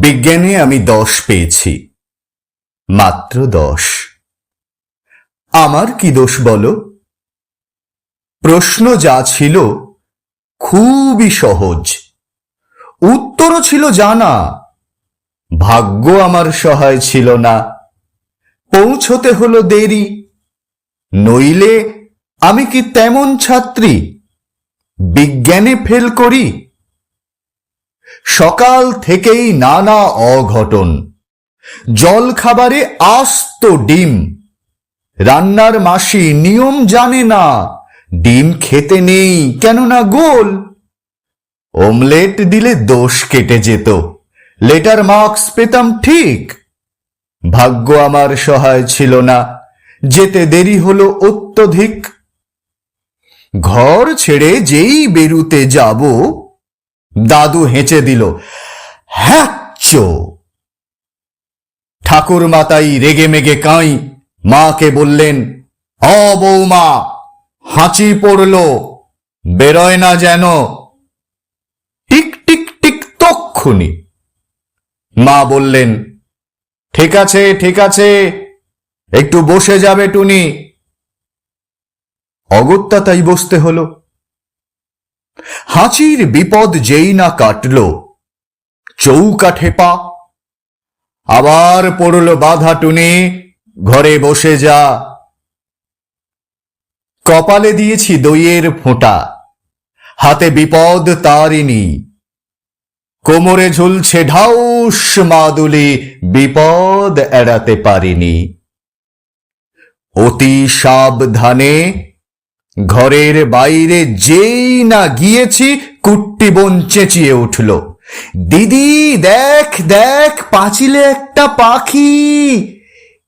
বিজ্ঞানে আমি 10 পেয়েছি, মাত্র 10। আমার কি দোষ বলো? প্রশ্ন যা ছিল খুবই সহজ, উত্তরও ছিল জানা। ভাগ্য আমার সহায় ছিল না, পৌঁছতে হলো দেরি। নইলে আমি কি তেমন ছাত্রী বিজ্ঞানে ফেল করি? সকাল থেকেই নানা অঘটন, জল খাবারে আস্ত ডিম। রান্নার মাসি নিয়ম জানে না, ডিম খেতে নেই কেননা গোল। অমলেট দিলে দোষ কেটে যেত, লেটার মার্কস পেতাম ঠিক। ভাগ্য আমার সহায় ছিল না, যেতে দেরি হলো অত্যধিক। ঘর ছেড়ে যেই বেরুতে যাব, দাদু হেঁচে দিল, হ্যাচ্চো। ঠাকুর মাতাই রেগে মেগে কাঁই, মাকে বললেন, অ বৌমা, হাঁচি পড়ল, বেরোয় না যেন। টিক টিক টিক তক্ষুনি মা বললেন, ঠিক আছে ঠিক আছে, একটু বসে যাবে টুনি। অগত্যা তাই বসতে হলো। হাঁচির বিপদ যেই না কাটল, চৌকাঠে পা। আবার পড়ল বাধা, টুনি ঘরে বসে যা। কপালে দিয়েছি দইয়ের ফোঁটা, হাতে বিপদ তারিনি। কোমরে ঝুলছে ঢাউস মাদুলি, বিপদ এড়াতে পারিনি। অতি সাবধানে ঘরের বাইরে যেই না গিয়েছি, কুট্টি বোন চেঁচিয়ে উঠল, দিদি দেখ দেখ, পাঁচিলে একটা পাখি,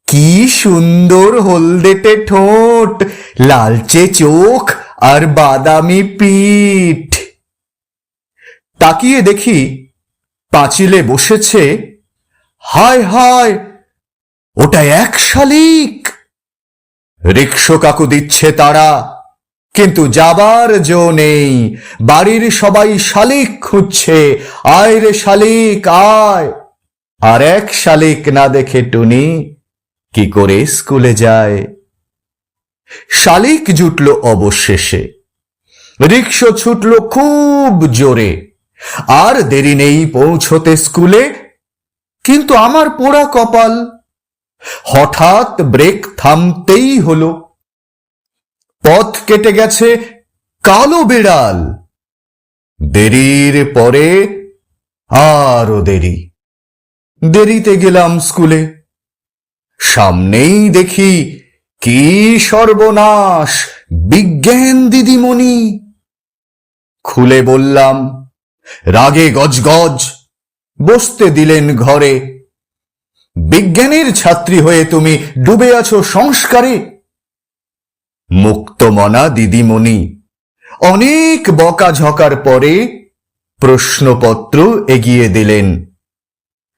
কি সুন্দর হলদেটে ঠোঁট, লালচে চোখ আর বাদামি পিঠ। তাকিয়ে দেখি পাঁচিলে বসেছে, হায় হায়, ওটা এক শালিক। রিকশো কাকু দিচ্ছে তারা, কিন্তু যাবার জো নেই। বাড়ির সবাই শালিক খুঁজছে, আয় রে শালিক আয়। আর এক শালিক না দেখে টুনি কি করে স্কুলে যায়? শালিক জুটল অবশেষে, রিকশো ছুটল খুব জোরে। আর দেরি নেই পৌঁছতে স্কুলে, কিন্তু আমার পোড়া কপাল, হঠাৎ ব্রেক থামতেই হলো। পথ কেটে গেছে কালো বিড়াল। দেরির পরে আরো দেরি। দেরিতে গেলাম স্কুলে, সামনেই দেখি কি সর্বনাশ, বিজ্ঞান দিদিমণি। খুলে বললাম, রাগে গজগজ, বসতে দিলেন ঘরে। বিজ্ঞানের ছাত্রী হয়ে তুমি ডুবে আছো সংস্কারে। মুক্তমনা দিদিমণি অনেক বকাঝকার পরে প্রশ্নপত্র এগিয়ে দিলেন,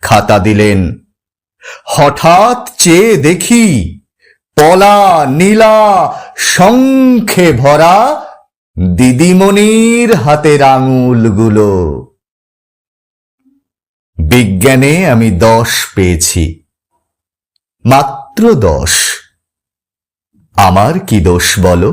খাতা দিলেন। হঠাৎ চেয়ে দেখি পলা নীলা শঙ্খে ভরা দিদিমণির হাতের আঙুলগুলো। বিজ্ঞানে আমি 10 পেয়েছি, মাত্র 10। আমার কি দোষ বলো?